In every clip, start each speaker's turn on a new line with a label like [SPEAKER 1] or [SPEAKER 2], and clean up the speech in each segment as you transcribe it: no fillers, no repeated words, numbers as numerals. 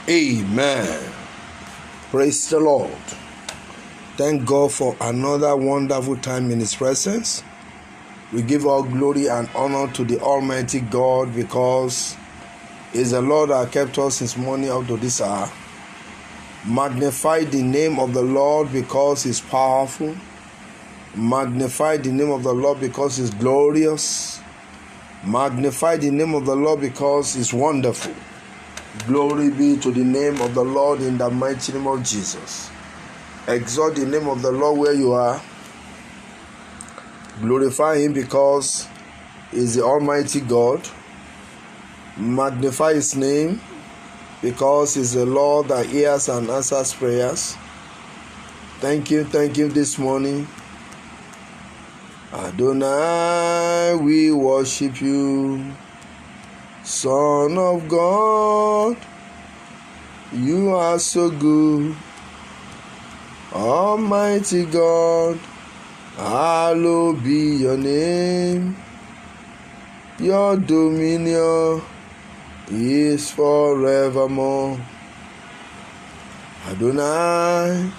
[SPEAKER 1] Amen. Praise the Lord. Thank God for another wonderful time in His presence. We give all glory and honor to the Almighty God because it's the Lord that kept us since morning up to this hour. Magnify the name of the Lord because He's powerful. Magnify the name of the Lord because He's glorious. Magnify the name of the Lord because He's wonderful. Glory be to the name of the Lord in the mighty name of Jesus. Exalt the name of the Lord where you are. Glorify Him because He is the Almighty God. Magnify His name because He is the Lord that hears and answers prayers. Thank you this morning. Adonai, we worship you. Son of God, you are so good. Almighty God, hallowed be your name. Your dominion is forevermore. Adonai,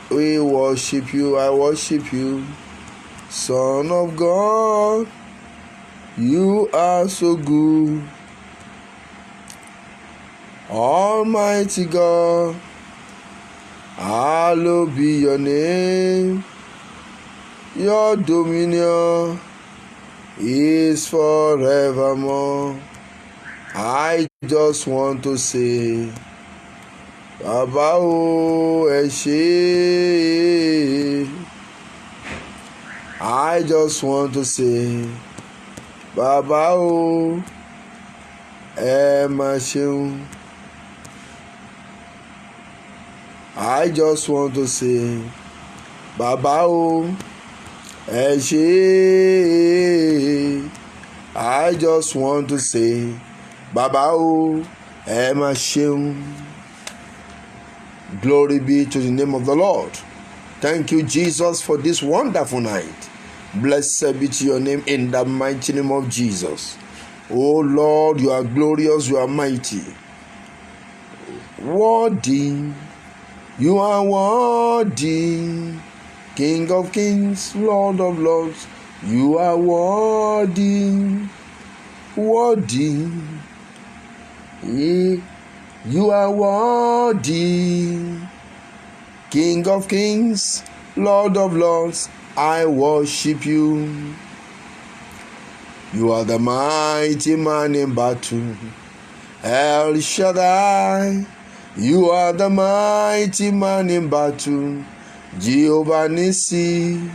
[SPEAKER 1] we worship you, I worship you. Son of God, you are so good. Almighty God, hallowed be your name. Your dominion is forevermore. I just want to say, Baba o ẹ ṣé. I just want to say, Baba o ẹ má ṣeun. I just want to say, Baba o ẹ ṣé. I just want to say, Baba o ẹ má ṣeun. Glory be to the name of the Lord. Thank you, Jesus, for this wonderful night. Blessed be to your name in the mighty name of Jesus. Oh Lord, you are glorious, you are mighty. Worthy, you are worthy. King of kings, Lord of lords, you are worthy. Worthy, you are worthy. King of kings, Lord of lords, I worship you. You are the mighty man in battle. El Shaddai, you are the mighty man in battle. Jehovah Nissi,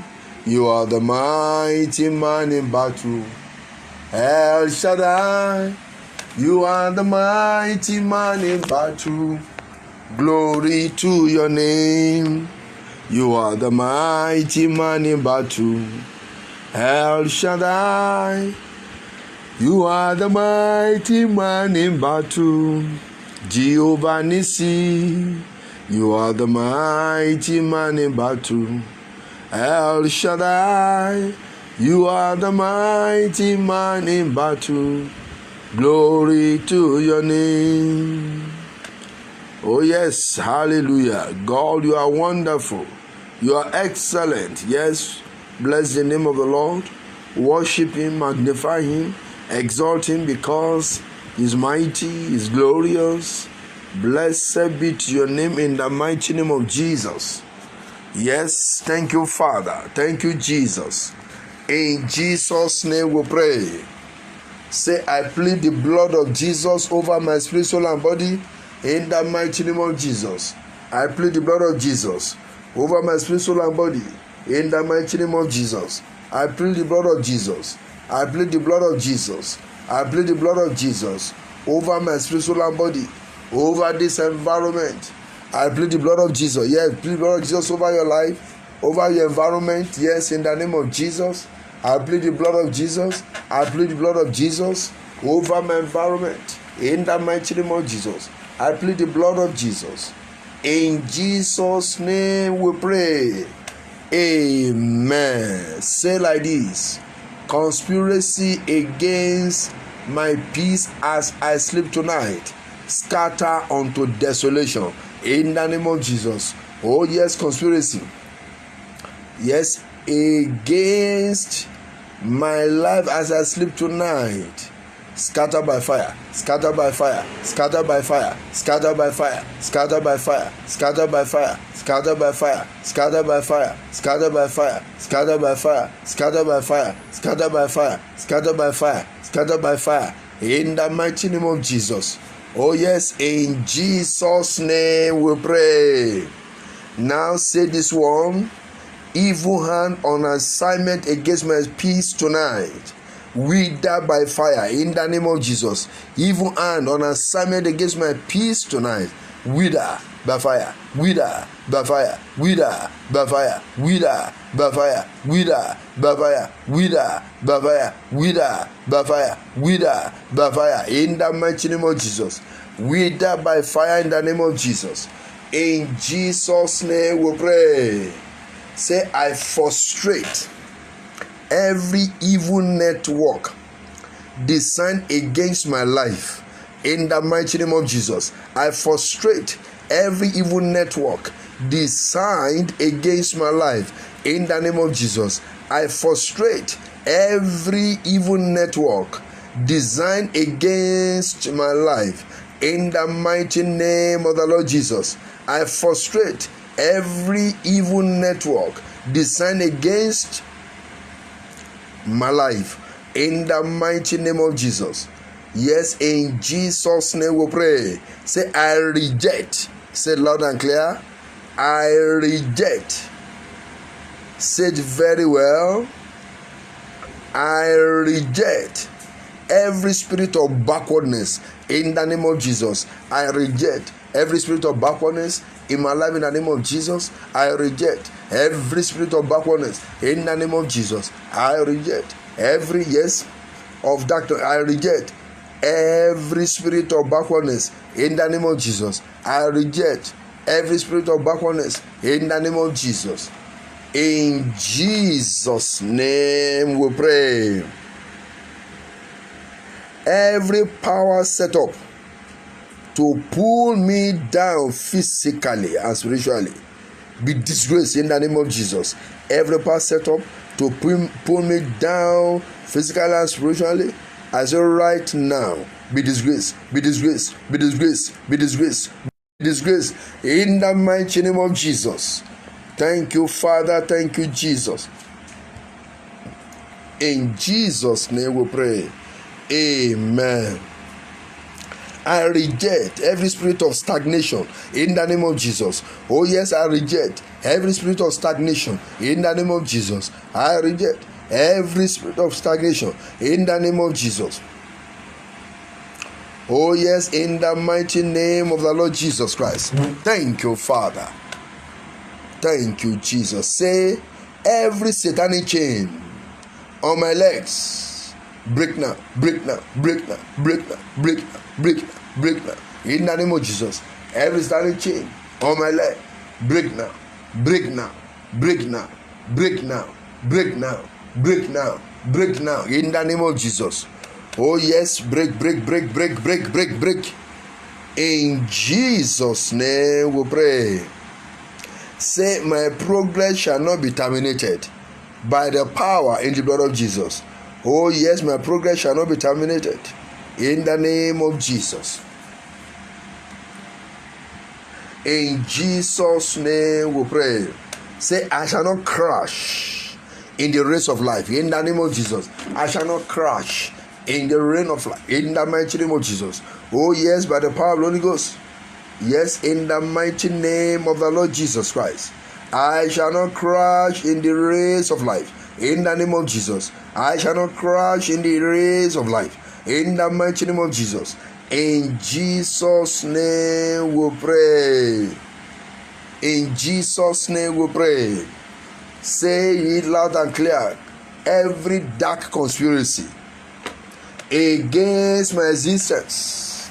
[SPEAKER 1] you are the mighty man in battle. El Shaddai, you are the mighty man in battle. Glory to your name. You are the mighty man in battle. El Shaddai, you are the mighty man in battle. Jehovah Nissi, you are the mighty man in battle. El Shaddai, you are the mighty man in battle. Glory to your name. Oh yes, hallelujah. God, you are wonderful. You are excellent. Yes, bless the name of the Lord. Worship Him, magnify Him, exalt Him because He's mighty, He's glorious. Blessed be to your name in the mighty name of Jesus. Yes, thank you, Father. Thank you, Jesus. In Jesus' name we pray. Say, I plead the blood of Jesus over my spirit, soul, and body. In the mighty name of Jesus, I plead the blood of Jesus over my spirit, soul, and body. In the mighty name of Jesus, I plead the blood of Jesus. I plead the blood of Jesus. I plead the blood of Jesus over my spirit, soul, and body. Over this environment, I plead the blood of Jesus. Yes, plead the blood of Jesus over your life, over your environment. Yes, in the name of Jesus, I plead the blood of Jesus. I plead the blood of Jesus over my environment. In the mighty name of Jesus, I plead the blood of Jesus. In Jesus' name we pray. Amen. Say like this: conspiracy against my peace as I sleep tonight scatter unto desolation in the name of Jesus. Oh yes, conspiracy, yes, against my life as I sleep tonight, scatter by fire, scatter by fire, scatter by fire, scatter by fire, scatter by fire, scatter by fire, scatter by fire, scatter by fire, scatter by fire, scatter by fire, scatter by fire, scatter by fire, scatter by fire, scatter by fire, in the mighty name of Jesus. Oh yes, in Jesus' name we pray. Now say this one: evil hand on assignment against my peace tonight, wither by fire in the name of Jesus. Evil hand on assignment against my peace tonight, wither by fire, wither by fire, wither by fire, wither by fire, wither by fire, wither by fire, wither by fire, wither by fire in the mighty name of Jesus. Wither by fire in the name of Jesus. In Jesus' name we pray. Say, I frustrate every evil network designed against my life in the mighty name of Jesus. I frustrate every evil network designed against my life in the name of Jesus. I frustrate every evil network designed against my life in the mighty name of the Lord Jesus. I frustrate every evil network designed against my life in the mighty name of Jesus. Yes, in Jesus' name we pray. Say, I reject. Say loud and clear. I reject. Say it very well. I reject every spirit of backwardness in the name of Jesus. I reject every spirit of backwardness in my life in the name of Jesus. I reject every spirit of backwardness in the name of Jesus. I reject every of darkness. I reject every spirit of backwardness in the name of Jesus. I reject every spirit of backwardness in the name of Jesus. In Jesus' name we pray. Every power set up to pull me down physically and spiritually be disgraced in the name of Jesus. Every power set up to pull me down physically and spiritually, I say right now, be disgraced, be disgraced, be disgraced, be disgraced, be disgraced in the mighty name of Jesus. Thank you, Father. Thank you, Jesus. In Jesus' name we pray. Amen. I reject every spirit of stagnation in the name of Jesus. Oh yes, I reject every spirit of stagnation in the name of Jesus. I reject every spirit of stagnation in the name of Jesus. Oh yes, in the mighty name of the Lord Jesus Christ. Thank you, Father. Thank you, Jesus. Say, every satanic chain on my legs, break now, break now, break now, break now, break now, break now, break now. In the name of Jesus, every satanic chain on my leg, break now, break now, break now, break now, break now, break now, break now. In the name of Jesus. Oh yes, break, break, break, break, break, break, break. In Jesus' name we pray. Say, my progress shall not be terminated by the power in the blood of Jesus. Oh yes, my progress shall not be terminated in the name of Jesus. In Jesus' name we pray. Say, I shall not crash in the race of life in the name of Jesus. I shall not crash in the reign of life in the mighty name of Jesus. Oh yes, by the power of the Holy Ghost. Yes, in the mighty name of the Lord Jesus Christ. I shall not crash in the race of life in the name of Jesus. I shall not crash in the race of life in the mighty name of Jesus. In Jesus' name we pray. In Jesus' name we pray. Say it loud and clear. Every dark conspiracy against my existence,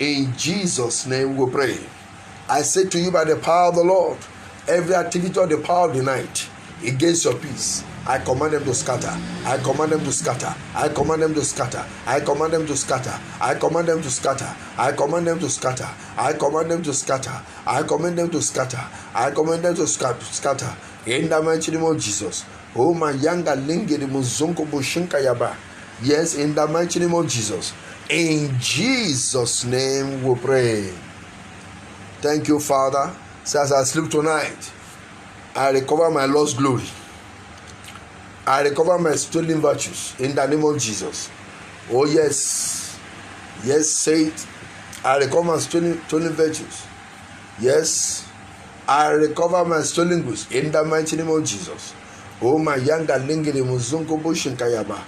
[SPEAKER 1] In Jesus' name we pray. I say to you by the power of the Lord, every activity of the power of the night against your peace, I command them to scatter. I command them to scatter. I command them to scatter. I command them to scatter. I command them to scatter. I command them to scatter. I command them to scatter. I command them to scatter. I command them to scatter. In the mighty name of Jesus. Oh my younger lingere muzunko bushinka yaba. Yes, in the mighty name of Jesus. In Jesus' name we pray. Thank you, Father. So as I sleep tonight, I recover my lost glory. I recover my stolen virtues in the name of Jesus. Oh yes. Yes, say it. I recover my stolen virtues. Yes. I recover my stolen goods in the mighty name of Jesus. Oh my younger lingere muzunko bushinkayaba.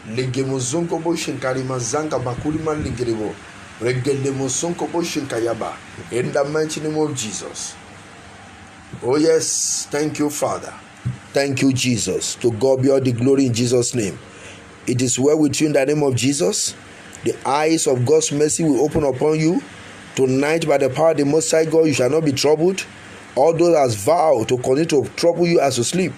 [SPEAKER 1] Lege muzunko bushinkari mazanga bakurima lingerebo. Regele muzunko bushinkayaba. In the mighty name of Jesus. Oh yes. Thank you, Father. Thank you, Jesus. To God be all the glory in Jesus' name. It is well with you in the name of Jesus. The eyes of God's mercy will open upon you. Tonight, by the power of the Most High God, you shall not be troubled. All those that vow to continue to trouble you as you sleep,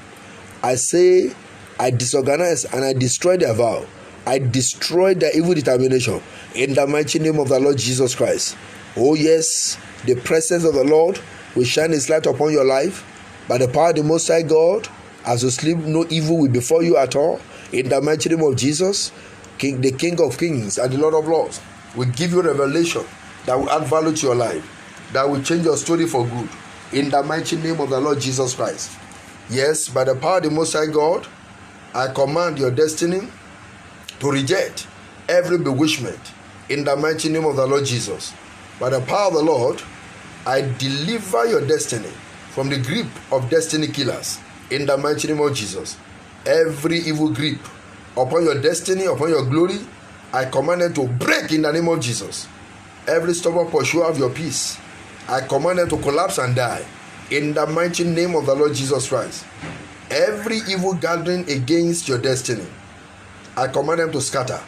[SPEAKER 1] I say, I disorganize and I destroy their vow. I destroy their evil determination in the mighty name of the Lord Jesus Christ. Oh yes, the presence of the Lord will shine His light upon your life. By the power of the Most High God, as you sleep, no evil will befall you at all. In the mighty name of Jesus, the King of Kings and the Lord of Lords will give you revelation that will add value to your life, that will change your story for good. In the mighty name of the Lord Jesus Christ. Yes, by the power of the Most High God, I command your destiny to reject every bewitchment. In the mighty name of the Lord Jesus. By the power of the Lord, I deliver your destiny from the grip of destiny killers. In the mighty name of Jesus. Every evil grip upon your destiny, upon your glory, I command it to break in the name of Jesus. Every stubborn pursuer of your peace, I command it to collapse and die. In the mighty name of the Lord Jesus Christ. Every evil gathering against your destiny, I command them to scatter.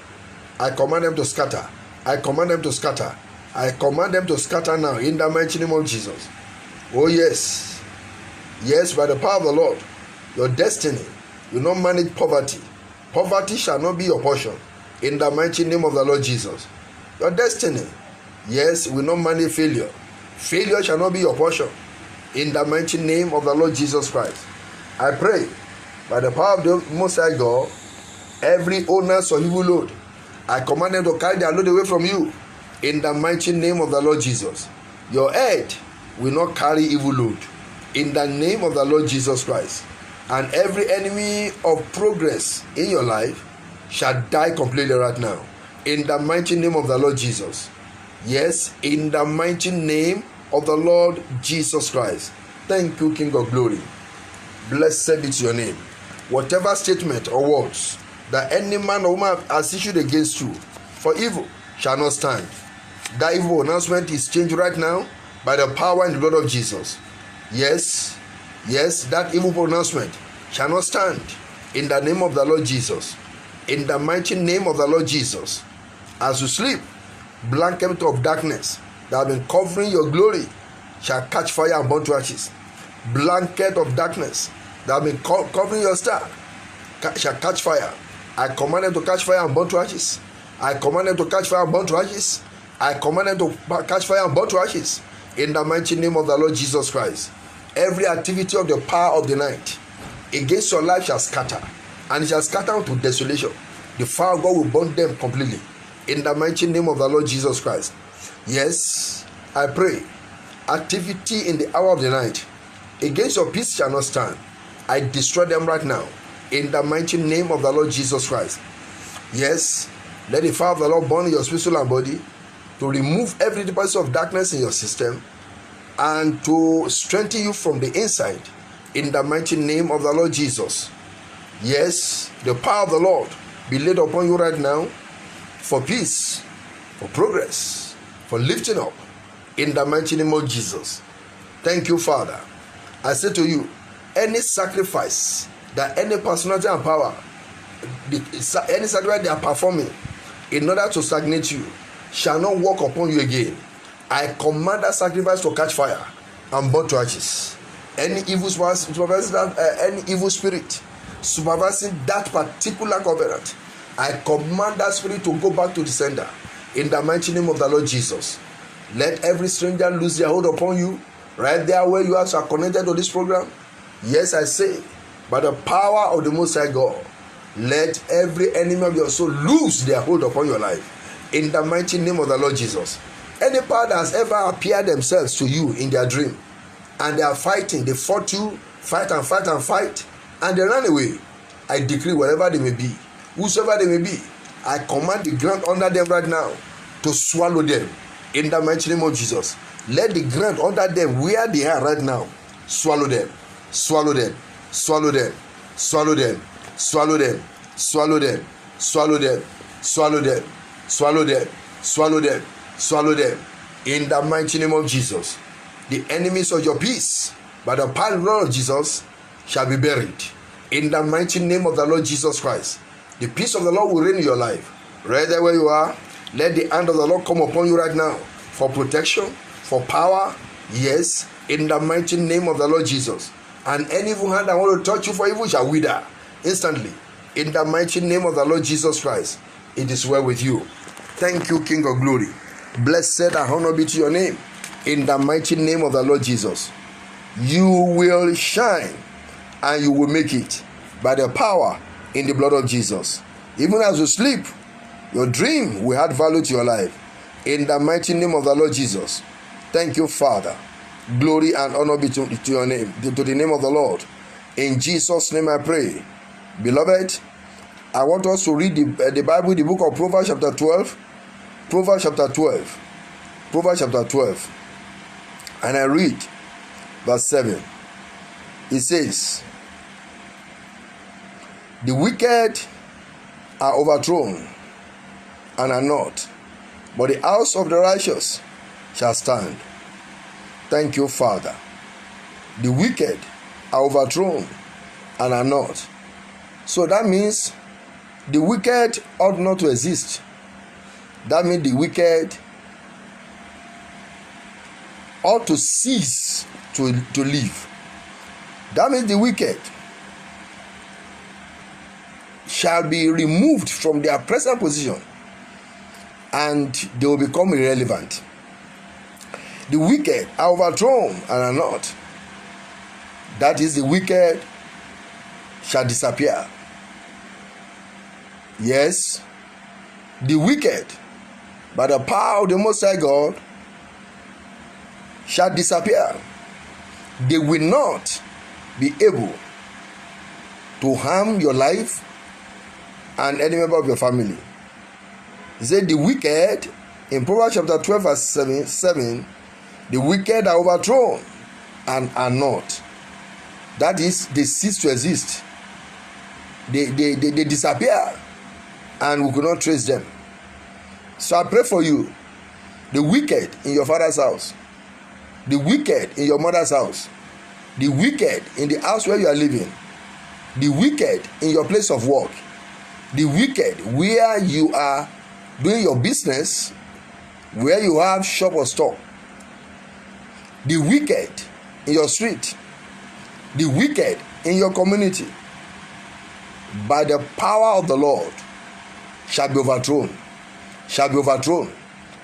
[SPEAKER 1] I command them to scatter. I command them to scatter. I command them to scatter now in the mighty name of Jesus. Oh yes. Yes, by the power of the Lord, your destiny will not manage poverty. Poverty shall not be your portion. In the mighty name of the Lord Jesus. Your destiny, yes, will not manage failure. Failure shall not be your portion. In the mighty name of the Lord Jesus Christ. I pray, by the power of the Most High God, every owners of evil load, I command them to carry their load away from you. In the mighty name of the Lord Jesus. Your head will not carry evil load. In the name of the Lord Jesus Christ. And every enemy of progress in your life shall die completely right now. In the mighty name of the Lord Jesus. Yes, in the mighty name of the Lord Jesus Christ. Thank you, King of Glory. Blessed be your name. Whatever statement or words that any man or woman has issued against you for evil shall not stand. That evil announcement is changed right now by the power and the blood of Jesus. Yes, that evil pronouncement shall not stand in the name of the Lord Jesus. In the mighty name of the Lord Jesus. As you sleep, blanket of darkness that have been covering your glory shall catch fire and burn to ashes. Blanket of darkness that have been covering your star shall catch fire. I command them to catch fire and burn to ashes. I command them to catch fire and burn to ashes. I command them to catch fire and burn to ashes. In the mighty name of the Lord Jesus Christ. Every activity of the power of the night against your life shall scatter. And it shall scatter into desolation. The fire of God will burn them completely. In the mighty name of the Lord Jesus Christ. Yes, I pray. Activity in the hour of the night against your peace shall not stand. I destroy them right now. In the mighty name of the Lord Jesus Christ. Yes, let the fire of the Lord burn in your spirit, soul, and body to remove every deposit of darkness in your system and to strengthen you from the inside. In the mighty name of the Lord Jesus. Yes, the power of the Lord be laid upon you right now for peace, for progress, for lifting up. In the mighty name of Jesus. Thank you, Father. I say to you, any sacrifice that any personality and power, any sacrifice they are performing in order to stagnate you, shall not walk upon you again. I command that sacrifice to catch fire and burn to ashes. Any evil spirit supervising that particular covenant, I command that spirit to go back to the sender in the mighty name of the Lord Jesus. Let every stranger lose their hold upon you right there where you are connected to this program. Yes, I say, by the power of the Most High God, let every enemy of your soul lose their hold upon your life in the mighty name of the Lord Jesus. Any power that has ever appeared themselves to you in their dream, and they are fighting, they fought you, fight, and they ran away. I decree wherever they may be, whosoever they may be, I command the ground under them right now to swallow them in the mighty name of Jesus. Let the ground under them where they are right now swallow them, swallow them, swallow them, swallow them, swallow them, swallow them, swallow them, swallow them, swallow them, swallow them, swallow them in the mighty name of Jesus. The enemies of your peace, by the power of the Lord Jesus, shall be buried in the mighty name of the Lord Jesus Christ. The peace of the Lord will reign in your life. Right there where you are, let the hand of the Lord come upon you right now for protection, for power. Yes, in the mighty name of the Lord Jesus. And any evil hand that want to touch you for evil shall wither instantly. In the mighty name of the Lord Jesus Christ, it is well with you. Thank you, King of Glory. Blessed and honor be to your name. In the mighty name of the Lord Jesus, you will shine and you will make it by the power in the blood of Jesus. Even as you sleep, your dream will add value to your life. In the mighty name of the Lord Jesus. Thank you, Father. Glory and honor be to your name, to the name of the Lord. In Jesus' name I pray. Beloved, I want us to read the Bible, the book of Proverbs chapter 12. Proverbs chapter 12. Proverbs chapter 12. And I read verse 7. It says, the wicked are overthrown and are not, but the house of the righteous shall stand. Thank you, Father. The wicked are overthrown and are not. So that means the wicked ought not to exist. That means the wicked ought to cease to live. That means the wicked shall be removed from their present position and they will become irrelevant. The wicked are overthrown and are not. That is, the wicked shall disappear. Yes, the wicked, by the power of the Most High God, shall disappear. They will not be able to harm your life and any member of your family. He said the wicked, in Proverbs chapter 12 verse 7, the wicked are overthrown and are not. That is, they cease to exist. They disappear and we could not trace them. So I pray for you, the wicked in your father's house, the wicked in your mother's house, the wicked in the house where you are living, the wicked in your place of work, the wicked where you are doing your business, where you have shop or store, the wicked in your street, the wicked in your community, by the power of the Lord shall be overthrown, shall be overthrown,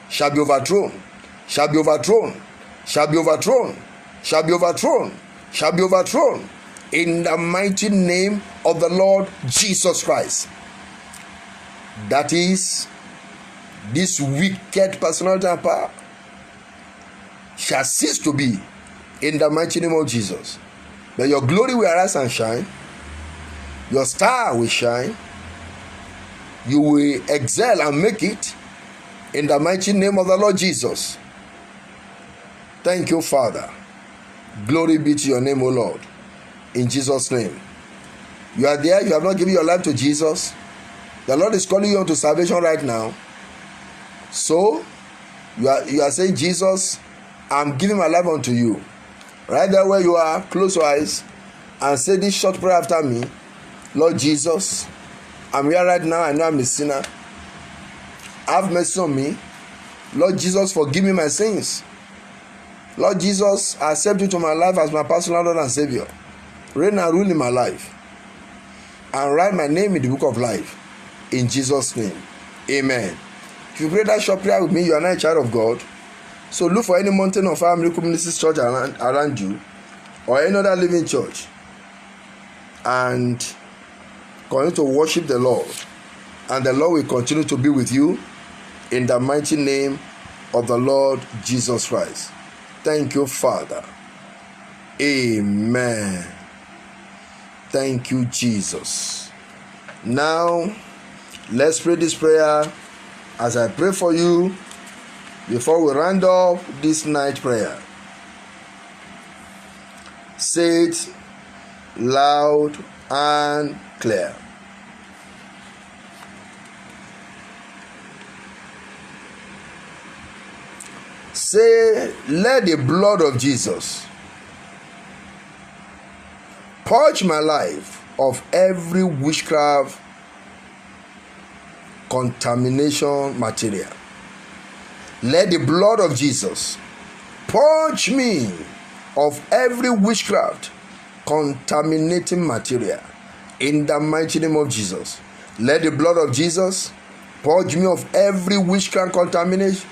[SPEAKER 1] shall be overthrown, shall be overthrown, shall be overthrown, shall be overthrown, shall be overthrown in the mighty name of the Lord Jesus Christ. That is, this wicked personality and power shall cease to be in the mighty name of Jesus. But your glory will arise and shine, your star will shine, you will excel and make it in the mighty name of the Lord Jesus. Thank you, Father. Glory be to your name, O Lord. In Jesus' name. You are there, you have not given your life to Jesus. The Lord is calling you unto salvation right now. So, you are saying, Jesus, I'm giving my life unto you. Right there where you are, close your eyes and say this short prayer after me. Lord Jesus, I'm here right now. I know I'm a sinner. Have mercy on me. Lord Jesus, forgive me my sins. Lord Jesus, I accept you to my life as my personal Lord and Savior. Reign and rule in my life. And write my name in the book of life. In Jesus' name. Amen. If you pray that short prayer with me, you are not a child of God. So look for any Mountain of Fire Miracle Ministries church around you, or any other living church, and continue to worship the Lord. And the Lord will continue to be with you in the mighty name of the Lord Jesus Christ. Thank you, Father. Amen. Thank you, Jesus. Now, let's pray this prayer as I pray for you before we round off this night prayer. Say it loud and clear. Say, let the blood of Jesus purge my life of every witchcraft contamination material. Let the blood of Jesus purge me of every witchcraft contaminating material. In the mighty name of Jesus. Let the blood of Jesus purge me of every witchcraft contamination.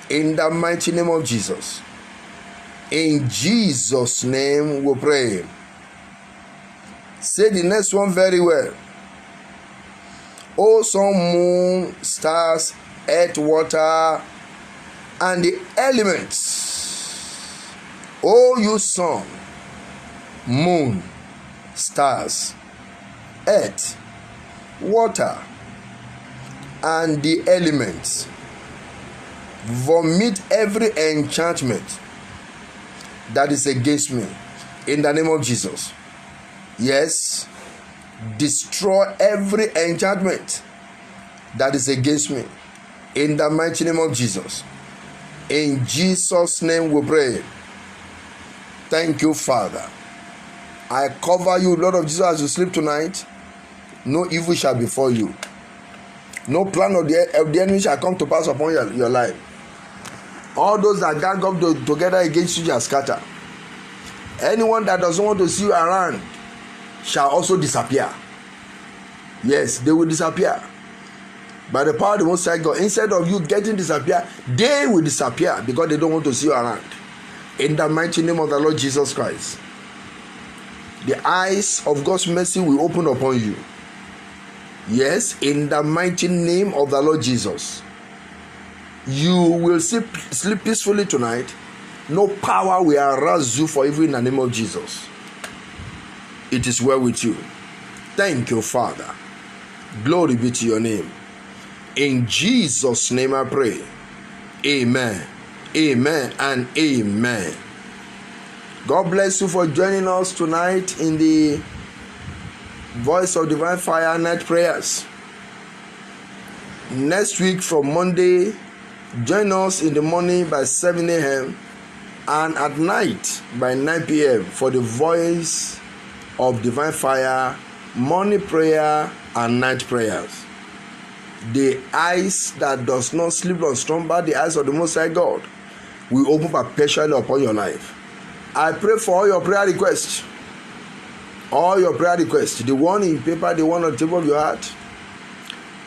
[SPEAKER 1] In the mighty name of Jesus. In Jesus' name we pray. Say the next one very well. O sun, moon, stars, earth, water, and the elements. O you sun, moon, stars, earth, water, and the elements. Vomit every enchantment that is against me in the name of Jesus. Yes, destroy every enchantment that is against me in the mighty name of Jesus. In Jesus' name we pray. Thank you, Father. I cover you, Lord of Jesus, as you sleep tonight. No evil shall befall you. No plan of the enemy shall come to pass upon your life. All those that gang up together against you shall scatter. Anyone that doesn't want to see you around shall also disappear. Yes, they will disappear. By the power of the Most High God, instead of you getting disappear, they will disappear because they don't want to see you around. In the mighty name of the Lord Jesus Christ. The eyes of God's mercy will open upon you. Yes, in the mighty name of the Lord Jesus. You will sleep peacefully tonight. No power will arouse you for evil in the name of Jesus. It is well with you. Thank you, Father. Glory be to your name. In Jesus' name I pray. Amen. Amen and amen. God bless you for joining us tonight in the Voice of Divine Fire night prayers. Next week from Monday, join us in the morning by 7 a.m. and at night by 9 p.m. for the Voice of Divine Fire morning prayer and night prayers. The eyes that does not sleep nor slumber, the eyes of the Most High God, will open perpetually upon your life. I pray for all your prayer requests. All your prayer requests, the one in paper, the one on the table of your heart.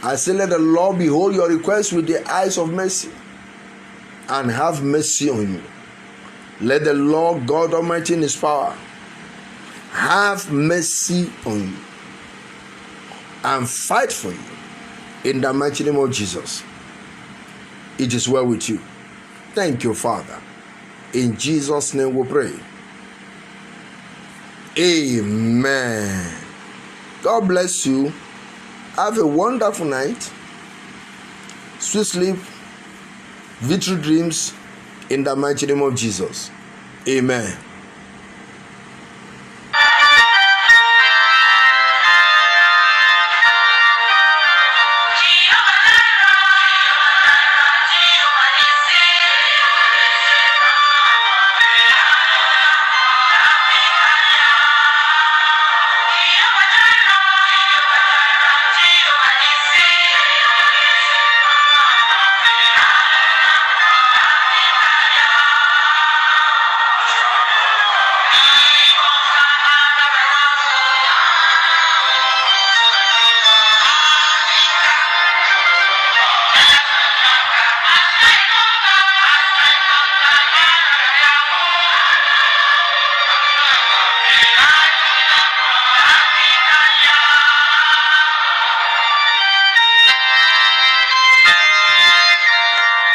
[SPEAKER 1] I say, let the Lord behold your request with the eyes of mercy and have mercy on you. Let the Lord God Almighty in his power have mercy on you and fight for you in the mighty name of Jesus. It is well with you. Thank you, Father. In Jesus' name we pray. Amen. God bless you. Have a wonderful night. Sweet sleep. Victory dreams in the mighty name of Jesus. Amen.